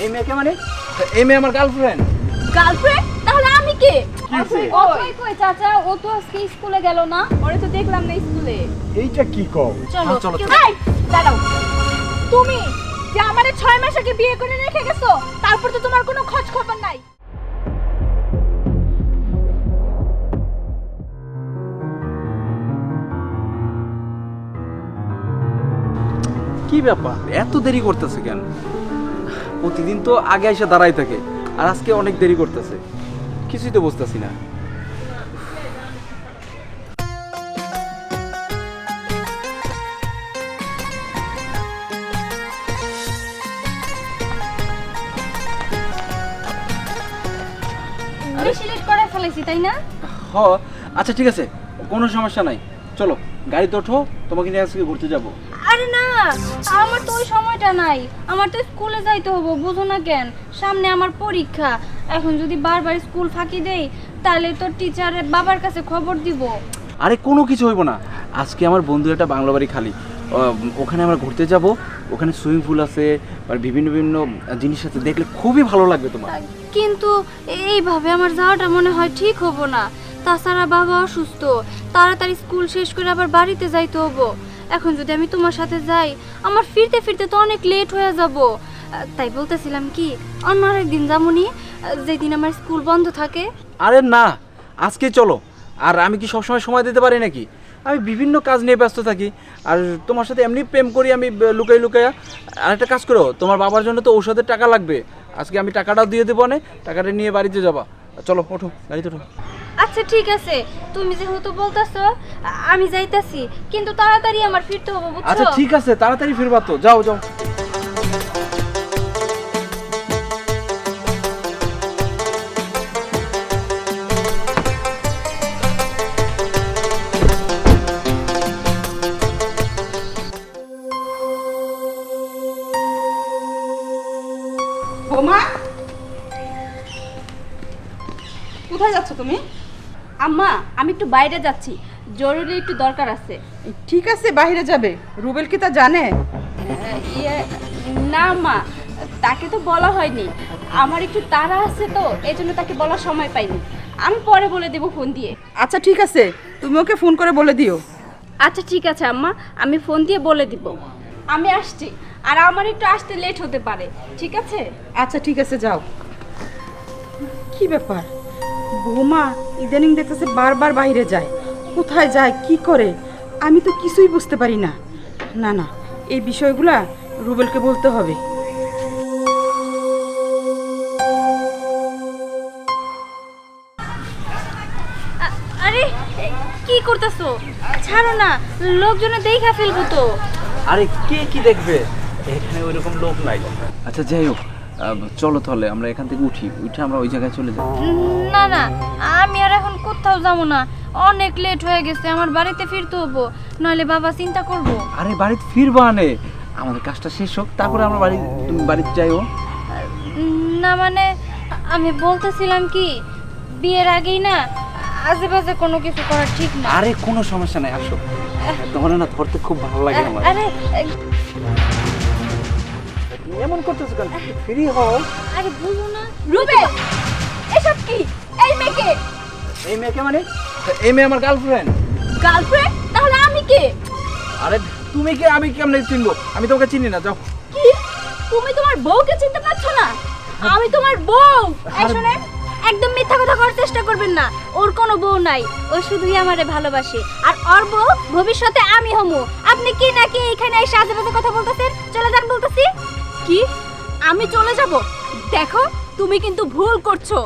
এই মেয়েকে মানে এই মেয়ে আমার গার্লফ্রেন্ড। গার্লফ্রেন্ড? তাহলে আমি কে? কই কই চাচা, ও তো আজকে স্কুলে গেল না? ওরে তো দেখলাম না স্কুলে। এইটা কি কও? চলো চলো, চলো। এই দাঁড়াও, তুমি যে আমারে 6 মাস আগে বিয়ে করে রেখে গেছো, তারপর তো তোমার কোনো খোঁজ খবর নাই। কি ব্যাপার এত দেরি করতেছে কেন? প্রতিদিন তো আগে এসে দাঁড়াই থাকে, আর আজকে অনেক দেরি করতেছে, কিছুই তো বুঝতেছি না। বেশি লেট করে ফেলেছি তাই না? হ, আচ্ছা ঠিক আছে, কোনো সমস্যা নাই, চলো গাড়িতে ওঠো, তোমাকে নিয়ে আজকে ঘুরতে যাবো। আরে না, আমার তো ওই সময়টা নাই, আমার তো স্কুলে যাইতে হবে, বুঝো না কেন? সামনে আমার পরীক্ষা, এখন যদি বারবার স্কুল ফাঁকি দেই তাহলে তো টিচারের বাবার কাছে খবর দিব। আরে কোনো কিছু হইব না, আজকে আমার বন্ধুর একটা বাংলা বাড়ি খালি, ওখানে আমরা ঘুরতে যাব, ওখানে সুইমিং পুল আছে, আর বিভিন্ন বিভিন্ন জিনিস আছে, দেখলে খুবই ভালো লাগবে তোমার। কিন্তু এইভাবে আমার যাওয়াটা মনে হয় ঠিক হবো না, তাছাড়া বাবা অসুস্থ, তাড়াতাড়ি স্কুল শেষ করে আবার বাড়িতে যাইতে হবো। এখন যদি আমি তোমার সাথে যাই, আমার ফিরতে ফিরতে তো অনেক লেট হয়ে যাব। তাই বলতেছিলাম কি, অন্য আরেকদিন যামুনি, যেদিন আমার স্কুল বন্ধ থাকে। আরে না, আজকে চলো। আর আমি কি সবসময় সময় দিতে পারি নাকি? আমি বিভিন্ন কাজ নিয়ে ব্যস্ত থাকি, আর তোমার সাথে এমনি প্রেম করি আমি লুকাই লুকাইয়া। আর একটা কাজ করো, তোমার বাবার জন্য তো ঔষধের টাকা লাগবে, আজকে আমি টাকাটাও দিয়ে দেবো, না টাকাটা নিয়ে বাড়িতে যাবা। চলো ওঠো, গাড়িতে ওঠো। আচ্ছা ঠিক আছে, তুমি যেহেতু বলতেছো আমি যাইতাছি, কিন্তু তাড়াতাড়ি আমার ফিরতে হবে, বুঝছো? আচ্ছা ঠিক আছে, তাড়াতাড়ি ফিরবা তো, যাও যাও। বোমা, কোথায় যাচ্ছ তুমি? আম্মা, আমি একটু বাইরে যাচ্ছি, জরুরি একটু দরকার আছে। ঠিক আছে, বাইরে যাবে, রুবেল কি তা জানে? না মা, তাকে তো বলা হয়নি, আমার একটু তাড়া আছে তো এই জন্য তাকে বলার সময় পাইনি। আমি পরে বলে দেবো ফোন দিয়ে। আচ্ছা ঠিক আছে, তুমি ওকে ফোন করে বলে দিও। আচ্ছা ঠিক আছে আম্মা, আমি ফোন দিয়ে বলে দিব। আমি আসছি, আর আমার একটু আসতে লেট হতে পারে, ঠিক আছে? আচ্ছা ঠিক আছে, যাও। কি ব্যাপার, বোমা ইদানিং দেখতেছে বারবার বাইরে যায়, কোথায় যায় কি করে আমি তো কিছুই বুঝতে পারি না। না না, এই বিষয়গুলা রুবেলকে বলতে হবে। আরে কি করতেছো? ছাড়ো না, লোকজনে দেখা ফেলবো তো। আরে কে কি দেখবে, এখানে ওইরকম লোক নাই। আচ্ছা যাই হোক, চলো তাহলে আমরা এখান থেকে উঠে আমরা ওই জায়গায় চলে যাই। না না, আমি আর এখন কোথাও যাবো না, অনেক লেট হয়ে গেছে, আমার বাড়িতে ফিরতে হবো, নইলে বাবা চিন্তা করবো। আরে বাড়িতে ফিরবা নে, আমাদের কাজটা শেষ হোক, তারপরে আমরা তুমি বাড়িতে যাইও। না মানে, আমি বলতেছিলাম কি, বিয়ের আগেই না আজে বাজে কোনো কিছু করা ঠিক না। আরে কোনো সমস্যা নাই, আসো, তোমার না ধরতে খুব ভালো লাগে আমার। আরে এমন করতেছো কেন? ফ্রি হও। আরে বুঝো না। রুবেল, এসব কি? এই মেয়েকে? এই মেয়েকে মানে এই মেয়ে আমার গার্লফ্রেন্ড। গার্লফ্রেন্ড? তাহলে আমি কে? আরে তুমি কি, আমি কেমনে চিনবো? আমি তোমাকে চিনি না, যাও। কি? তুমি তোমার বউকে চিনতে পারছো না? আমি তোমার বউ। এই শুনেন, একদম মিথ্যা কথা করার চেষ্টা করবেন না, ওর কোনো বউ নাই, ও শুধুই আমারে ভালোবাসে, আর ওর বউ ভবিষ্যতে আমি হমু। আপনি কি নাকি এখানে এসে আজেবাজে কথা বলতেছেন? চলে যান বলতেছি। কি? আমি চলে যাব? দেখো, তুমি কিন্তু ভুল করছো,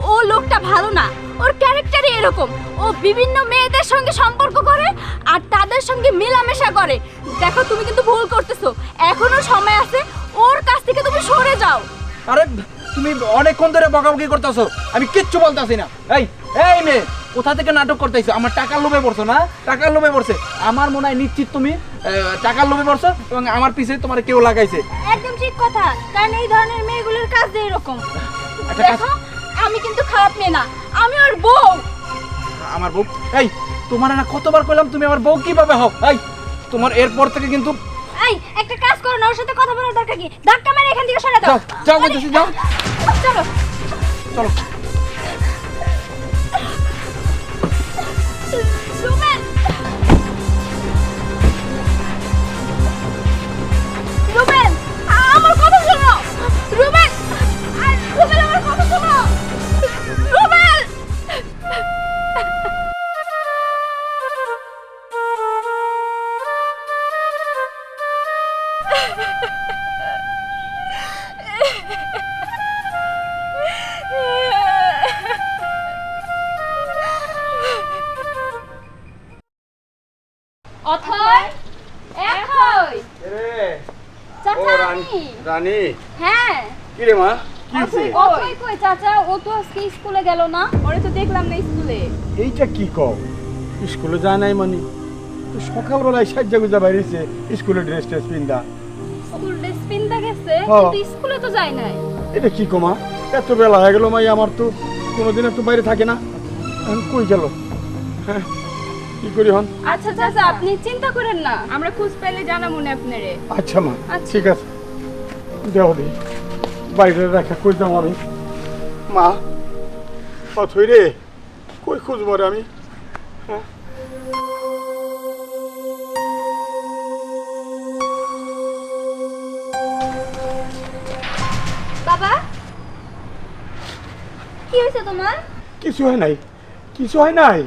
ও লোকটা ভালো না, ওর ক্যারেক্টারই এরকম, ও বিভিন্ন মেয়েদের সঙ্গে সম্পর্ক করে আর তাদের সঙ্গে মেলামেশা করে। দেখো, তুমি কিন্তু ভুল করতেছো, এখনো সময় আছে, ওর কাছ থেকে তুমি সরে যাও। আরে তুমি অনেকক্ষণ ধরে বকাবকি করতেছো, আমি কিচ্ছু বলতাছি না। এই এই মেয়ে, কোথা থেকে নাটক করতেছো? আমার টাকার লোভে পড়ছো না? টাকার লোভে পড়ছে, আমার মনে হয় নিশ্চিত তুমি টাকার লোভে পড়ছো, এবং আমার পিছে তোমার কেউ লাগাইছে। একদম ঠিক কথা, কারণ এই ধরনের মেয়েগুলোর কাজ এরকম। একটা কাজ, দেখো, আমি কিন্তু খারাপ মেয়ে না, আমি ওর বউ। আমার বউ? এই তোমার না কতবার কইলাম তুমি আমার বউ কিভাবে হও? এই তোমার এরপর থেকে কিন্তু এই একটা কাজ করো না, ওর সাথে কথা বলার দরকার কি? ধাক্কা মেরে এখান থেকে সরে দাও। যাও যাও বলতেছি, যাও চলো চলো। রুবেল, রুবেল আমার কথা শোনো। রুবেল, রুবেল আমার কথা শোনো। রুবেল, অথয় এখন চাচা আমি। রানী হ্যাঁ কি রে মা, কি হয়েছে? অথয় কই চাচা? ও তো আজকে স্কুলে গেল না, ওরে তো দেখলাম না স্কুলে। এইটা কি কও? স্কুলে যায় নাই মানে? তো সকালবেলায় সাজ্জা গুজা বাইরেছে, স্কুলে ড্রেস ট্রেস পিন্দা। স্কুল ড্রেস পিনতে গেছে হ্যাঁ। কিন্তু স্কুলে তো যায় নাই। এটা কি কমা, এত বেলা হয়ে গেল মাই, আমার তো কোনোদিন একটু বাইরে থাকে না। এখন কই গেল? হ্যাঁ কি করি হন? আচ্ছা চাচা আপনি চিন্তা করেন না, আমরা খোঁজ পেলে জানাবো না আপনারে। আচ্ছা মা, আচ্ছা। ঠিক আছে, দেও দি বাইরে রাখা কই যাম আমি। মা অথই রে, কই খুঁজবো রে আমি? হ্যাঁ বাবা কি হয়েছে তোমার? কিছু হয় নাই, কিছু হয় নাই।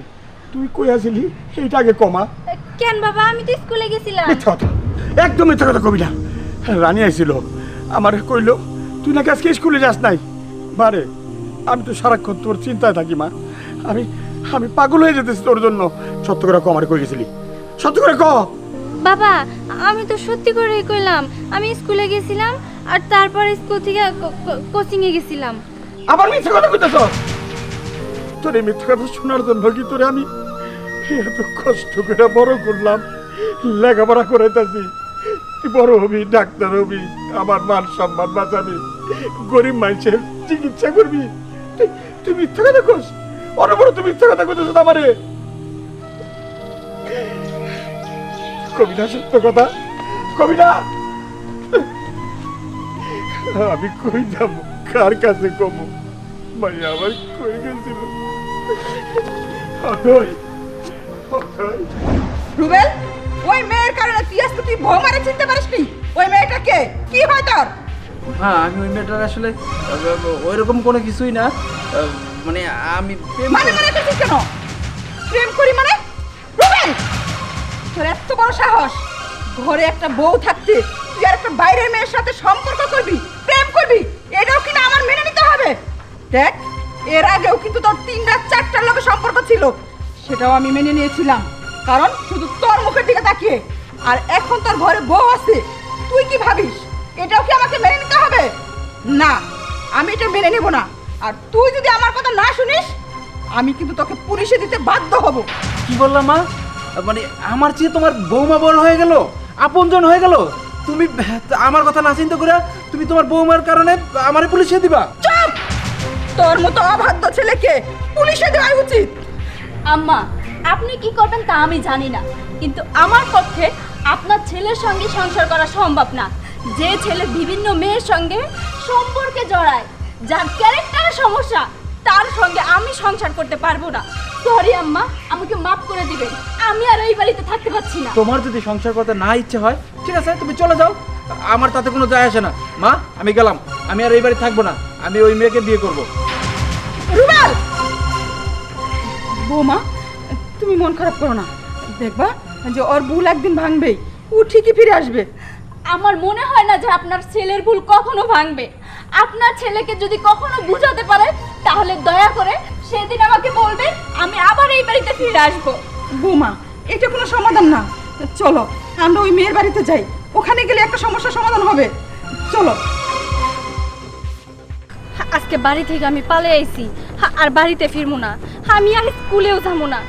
তুই কই আসিলি এইটা আগে কমা। কেন বাবা, আমি তো স্কুলে গেছিলাম। মিথ্যা কথা, একদম মিথ্যা কথা কবি না। রানী আইছিল, আমার কইলো তুই নাকি আজকে স্কুলে যাস নাই। বারে আমি তো সারাক্ষণ তোর চিন্তায় থাকি মা, আমি আমি পাগল হয়ে যেতেছি তোর জন্য। সত্য করে ক, আমার কই গেছিলি? সত্য করে ক। বাবা আমি তো সত্যি করেই কইলাম, আমি স্কুলে গেছিলাম আর তারপর স্কুল থেকে কোচিং এ গেছিলাম। আবার মিথ্যা কথা কইতেছ? তোর এই মিথ্যা কথা শোনার জন্য কি তোরে আমি এত কষ্ট করে বড় করলাম, লেখাপড়া করাইতেছি, তুই বড় হবি, ডাক্তার হবি, আমার মান সম্মান বাঁচাবি, গরিব মানুষের চিকিৎসা করবি। তুই মিথ্যা কথা কস? অনবর তুই মিথ্যা কথা কইতেছ আমারে। কবিতা সত্য কথা, কবিতা আমি কই যাব, কার কাছে কমু? ভাই আমার কই গেছিল। অথই, অথই। রুবেল, ওই মেয়ের কারণে তুই আজকে তুই বৌমারে চিনতে পারিসনি? ওই মেয়েটা কে? কি হয় তোর? হ্যাঁ আমি ওই মেয়েটার আসলে ওইরকম কোনো কিছুই না, মানে আমি প্রেম মানে মানে করছিস কেন? প্রেম করি মানে? রুবেল, তোর এত বড় সাহস! ঘরে একটা বউ থাকতে তুই আর একটা বাইরের মেয়ের সাথে সম্পর্ক করবি, প্রেম করবি, এটাও কিনা আমার মেনে নিতে হবে? দেখ, এর আগেও কিন্তু তোর 3-4টার লোকের সম্পর্ক ছিল, সেটাও আমি মেনে নিয়েছিলাম, কারণ শুধু তোর মুখের দিকে তাকিয়ে। আর এখন তোর ঘরে বউ আছে, তুই কি ভাবিস এটাও কি আমাকে মেনে নিতে হবে? না, আমি এটা মেনে নেব না। আর তুই যদি আমার কথা না শুনিস, আমি কিন্তু তোকে পুলিশে দিতে বাধ্য হব। কি বললাম মা? মানে আমার চেয়ে তোমার বৌমা বড় হয়ে গেল, আপনজন হয়ে গেল। তুমি আমার কথা না চিন্তা করে তুমি তোমার বৌমার কারণে আমারে পুলিশে দিবা? চুপ! তোর মতো অবাধ্য ছেলেকে পুলিশে দেওয়া উচিত। আম্মা আপনি কি করবেন তা আমি জানি না, কিন্তু আমার পক্ষে আপনার ছেলের সঙ্গে সংসার করা সম্ভব না। যে ছেলে বিভিন্ন মেয়ের সঙ্গে সম্পর্কে জড়ায়, যার ক্যারেক্টারের সমস্যা, তার সঙ্গে আমি সংসার করতে পারবো না। সরি আম্মা, আমাকে মাফ করে দিবেন, আমি আর এই বাড়িতে থাকতে পারছি না। তোমার যদি সংসার করতে না ইচ্ছে হয় ঠিক আছে, তুমি চলে যাও, আমার তাতে কোনো যায় আসে না। মা আমি গেলাম, আমি আর এই বাড়ি থাকবো না, আমি ওই মেয়েকে বিয়ে করবো। রুবেল! বৌমা, তুমি মন খারাপ করো না, দেখবা যে ওর ভুল একদিন ভাঙবেই, ও ঠিকই ফিরে আসবে। আমার মনে হয় না যে আপনার ছেলের ভুল কখনো ভাঙবে। আপনার ছেলেকে যদি কখনো বুঝাতে পারে তাহলে দয়া করে সেদিন আমাকে বলবেন, আমি আবার এই বাড়িতে ফিরে আসবো। বৌমা, এটা কোনো সমাধান না। চলো আমরা ওই মেয়ের বাড়িতে যাই, ওখানে গেলে একটা সমস্যার সমাধান হবে। চলো। আজকে বাড়ি থেকে আমি পালিয়ে আইছি, আর বাড়িতে ফিরবো না, আমি আর স্কুলেও যাবো না।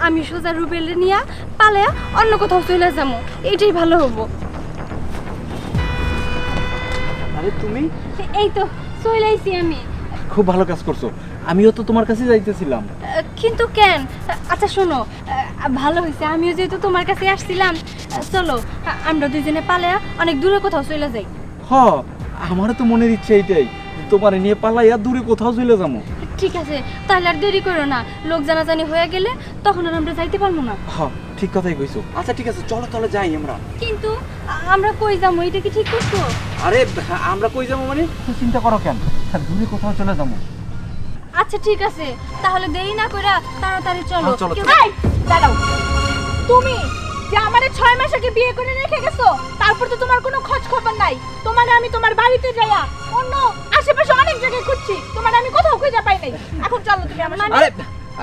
আমি সোজা রুবেল নিয়ে পালিয়ে অন্য কোথাও চলে যাবো, এইটাই ভালো হবো। আরে তুমি এই তো চলে আইছি আমি। খুব ভালো কাজ করছো, আমিও তো তোমার কাছে যাইতেছিলাম। কিন্তু কেন? আচ্ছা শোনো, ভালো হয়েছে আমিও যেহেতু তোমার কাছে আসছিলাম, চলো আমরা দুইজনে পালায়া অনেক দূরে কোথাও চলে যাই। হ, আমারও তো মনের ইচ্ছে এইটাই, তোমার নিয়ে পালাইয়া দূরে কোথাও চলে যাবো। ঠিক আছে, তাহলে আর দেরি করো না, লোক জানাজানি হয়ে গেলে তখন আর আমরা যাইতে পারবো না। হ্যাঁ, ঠিক কথাই কইছো। আচ্ছা ঠিক আছে, চলো তাহলে যাই আমরা। কিন্তু আমরা কই যাবো, এটা কি ঠিক করছো? আরে আমরা কই যাবো মানে, চিন্তা করো কেন, দূরে কোথাও চলে যাবো। আচ্ছা ঠিক আছে, তাহলে দেরি না কইরা তাড়াতাড়ি চলো। হ্যাঁ, চলো, কেউ- চলো। এই দাঁড়াও, তুমি যে আমারে 6 মাস আগে বিয়ে করে রেখে গেছো, তারপর তো তোমার কোনো খোঁজ খবর নাই। তোমারে আমি তোমার বাড়িতে যাইয়া অন্য আশেপাশে অনেক জায়গায় খুঁজছি, তোমার আমি কোথাও খুঁজে পাই নাই। এখন চলো তুমি আমার সাথে। আরে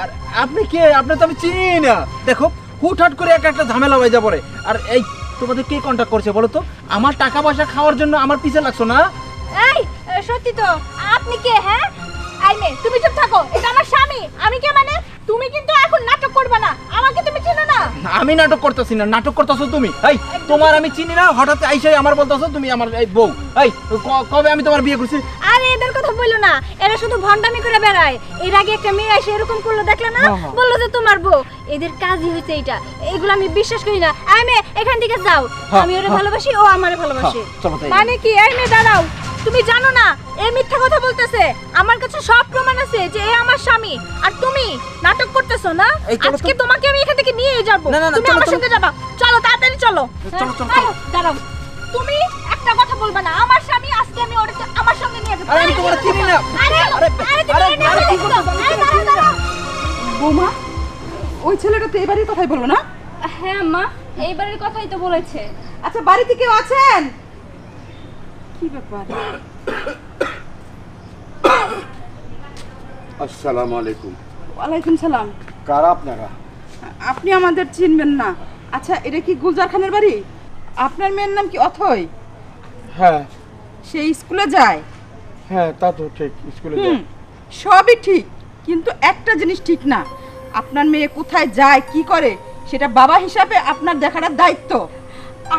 আর আপনি কে? আপনি তো আমি চিনি না। দেখো, হুটহাট করে একটা ঝামেলা হয়ে যা পড়ে। আর এই তোমাদের কে কন্টাক্ট করছে বলো তো? আমার টাকা পয়সা খাওয়ার জন্য আমার পিছে লাগছো না? এই সত্যি তো, আপনি কে? হ্যাঁ আইনে তুমি চুপ থাকো, এটা আমার স্বামী। আমি কে মানে? তুমি কিন্তু এখন নাটক করবে না, আমাকে তুমি চেনো না। আমি নাটক করতেছি না, নাটক করতেছো তুমি। এই তোমার আমি চিনি না, হঠাৎ আইসাই আমার বলতেছো তুমি আমার এই বউ। এই কবে আমি তোমার বিয়ে করছি? আরে এদের কথা বললো না, এরা শুধু ভন্ডামি করে বেড়ায়। এর আগে একটা মেয়ে এসে এরকম করলো, দেখলে না? হ্যাঁ, হ্যাঁ। বললো যে তোমার বউ। এদের কাজই হয়েছে এটা, এগুলো আমি বিশ্বাস করি না। এই মেয়ে এখান থেকে যাও, হ্যাঁ, আমি ওরে হ্যাঁ। ভালোবাসি, ও আমারে ভালোবাসে। হ্যাঁ, চলো তাই। মানে কি? এই মেয়ে দাঁড়াও, তুমি জানো না এ মিথ্যা কথা বলতেছে? আমার কাছে সব প্রমাণ আছে যে এ আমার স্বামী, আর তুমি নাটক করতেছো না? এই চলো তো। আজকে তোমাকে আমি এখান থেকে নিয়ে যাব। না, না, না, তুমি চলো, আমার চলো। সঙ্গে যাবা, চলো তাড়াতাড়ি চলো। চলো, চলো, হ্যাঁ, দাঁড়াও, তুমি একটা কথা বলবা না। আমার স্বামী, আজকে আমি ওরে আমার সঙ্গে নিয়ে যাব। আরে আমি তোমার চিনি না। আরে আরে, আরে তুমি আরে, ওরে নিয়ে আরে, কি যাচ্ছো? করতেছো? এই দাঁড়াও, দাঁড়াও। বৌমা, ওই ছেলেটা তো এবারই কথাই বললো না? হ্যাঁ আম্মা, এইবারের কথাই তো বলেছে। আচ্ছা, বাড়িতে কেউ আছেন? কি ব্যাপার? আসসালামু আলাইকুম। ওয়ালাইকুম সালাম। কারা আপনারা? আপনি আমাদের চিনবেন না। আচ্ছা, এটা কি গুলজার খানের বাড়ি? আপনার মেয়ের নাম কি অথই? হ্যাঁ সে স্কুলে যায়? হ্যাঁ, তা তো ঠিক, স্কুলে যাই। সবই ঠিক, কিন্তু একটা জিনিস ঠিক না। আপনার মেয়ে কোথায় যায়, কি করে, সেটা বাবা হিসাবে আপনার দেখার দায়িত্ব।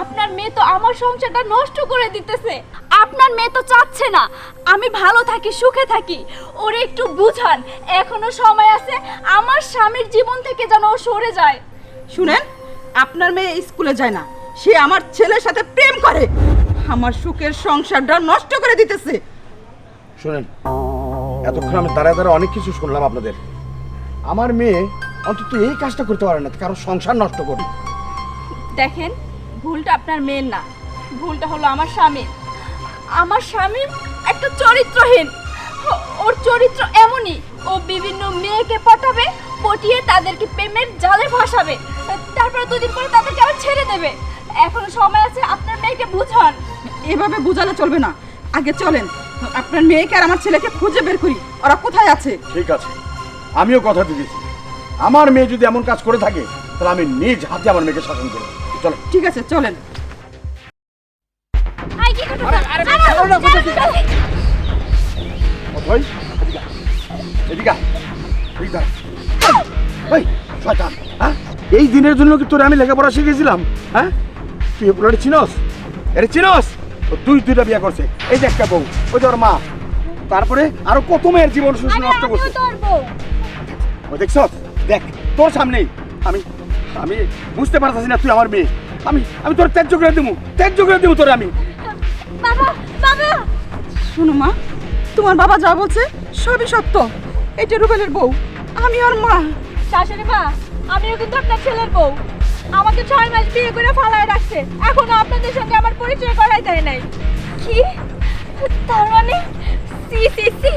আপনার মেয়ে তো আমার সংসারটা নষ্ট করে দিতেছে। আপনার মেয়ে তো চাচ্ছে না আমি ভালো থাকি, সুখে থাকি। ওরে একটু বুঝান, এখনো সময় আছে। আমার স্বামীর জীবন থেকে যেন ও সরে যায়। শুনেন, আপনার মেয়ে স্কুলে যায় না, সে আমার ছেলের সাথে প্রেম করে। আমার সুখের সংসারটা নষ্ট করে দিতেছে। শোনেন, এতক্ষণ আমি দাঁড়ায় দাঁড়ায় অনেক কিছু শুনলাম আপনাদের। আমার মেয়ে অন্তত এই কাজটা করতে পারে না, কারো সংসার নষ্ট করি। দেখেন, ভুলটা আপনার মেয়ের না, ভুলটা হলো আমার স্বামীর। আমার স্বামী একটা চরিত্রহীন। ওর চরিত্র এমনই, ও বিভিন্ন মেয়েকে পটাবে, পটিয়ে তাদেরকে প্রেমের জালে ফাঁসাবে, তারপরে দুদিন পরে তাদেরকে আবার ছেড়ে দেবে। এখনো সময় আছে, আপনার মেয়েকে বুঝান। এভাবে বুঝালে চলবে না। আগে চলেন, আপনার মেয়েকে আর আমার ছেলেকে খুঁজে বের করি, ওরা কোথায় আছে। ঠিক আছে, আমিও কথা দিয়েছি, আমার মেয়ে যদি এমন কাজ করে থাকে তাহলে আমি নিজ হাতে আমার মেয়েকে শাসন করব। চলো। ঠিক আছে, চলেন। আই কি করতেছ? আরে, ছাড়ো না, বলতেছি। অথই, এদিকে আয়। এদিকে আয়। এদিকে আয়। এই শয়তান, হ্যাঁ? এই দিনের জন্য কি তোরে আমি লেখাপড়া শিখেছিলাম? হ্যাঁ, তুই এগুলো চিনস? এটা চিনস? ও দুইটা বিয়ে করছে, এই যে একটা বউ, ওই যে ওর মা, তারপরে আরো কত মেয়ের জীবন সুস্থ আরে নষ্ট আমিও করছে। তোর বউ। ও দেখছ, দেখ তোর সামনেই আমি আমি বুঝতে পারতাছি না তুই আমার মেয়ে। আমি তোর ত্যায্য করে দেবো তোরে আমি। বাবা, বাবা। শোনো মা, তোমার বাবা যা বলছে সবই সত্য। এটা রুবেলের বউ, আমি ওর মা। শাশুড়ি মা, আমিও কিন্তু আপনার ছেলের বউ। আমাকে 6 মাস বিয়ে করে ফালায় রাখছে, এখনো আপনাদের সঙ্গে আমার পরিচয় করাই দেয় নাই। কি? তার মানে সি সি সি,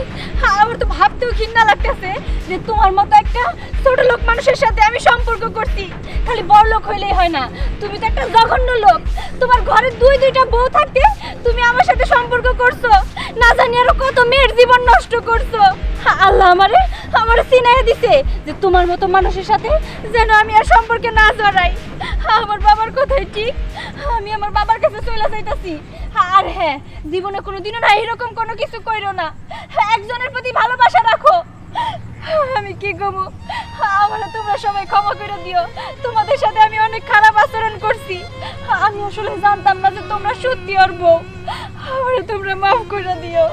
আমার তো ভাবতেও ঘৃণা লাগতেছে যে তোমার মতো একটা ছোট লোক মানুষের সাথে আমি সম্পর্ক করছি। খালি বড় লোক হইলেই হয় না, তুমি তো একটা জঘন্য লোক। তোমার ঘরে দুইটা বউ থাকতে তুমি আমার সাথে সম্পর্ক করছো, না জানি আরো কত মেয়ের জীবন নষ্ট করছো। আল্লাহ আমারে চিনাইয়া দিছে যে তোমার মতো মানুষের সাথে যেন আমি আর সম্পর্কে না জড়াই। আমার বাবার কথাই ঠিক, আমি আমার বাবার কাছে চলে যাইতাছি। আর হ্যাঁ, জীবনে কোনোদিনও না এরকম কোনো কিছু কইরো না, একজনের প্রতি ভালোবাসা রাখো। আমি কি গমু, আমার তোমরা সবাই ক্ষমা করে দিও। তোমাদের সাথে আমি অনেক খারাপ আচরণ করছি। আমি আসলে জানতাম না যে তোমরা সত্যি ওর বউ। আমারে তোমরা মাফ করে দিও।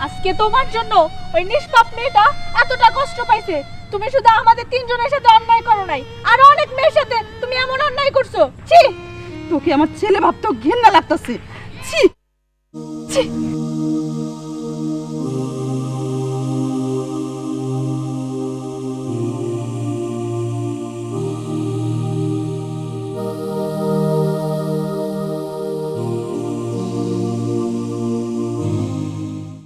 আজকে তোমার জন্য ওই নিষ্পাপ মেয়েটা এতটা কষ্ট পাইছে, তুমি শুধু আমাদের তিনজনের সাথে অন্যায় করো নাই, আর অনেক মেয়ের সাথে তুমি এমন অন্যায় করছো। ছি, তোকে আমার ছেলে ভাবতেও ঘেন্না লাগতাছে। ছি ছি।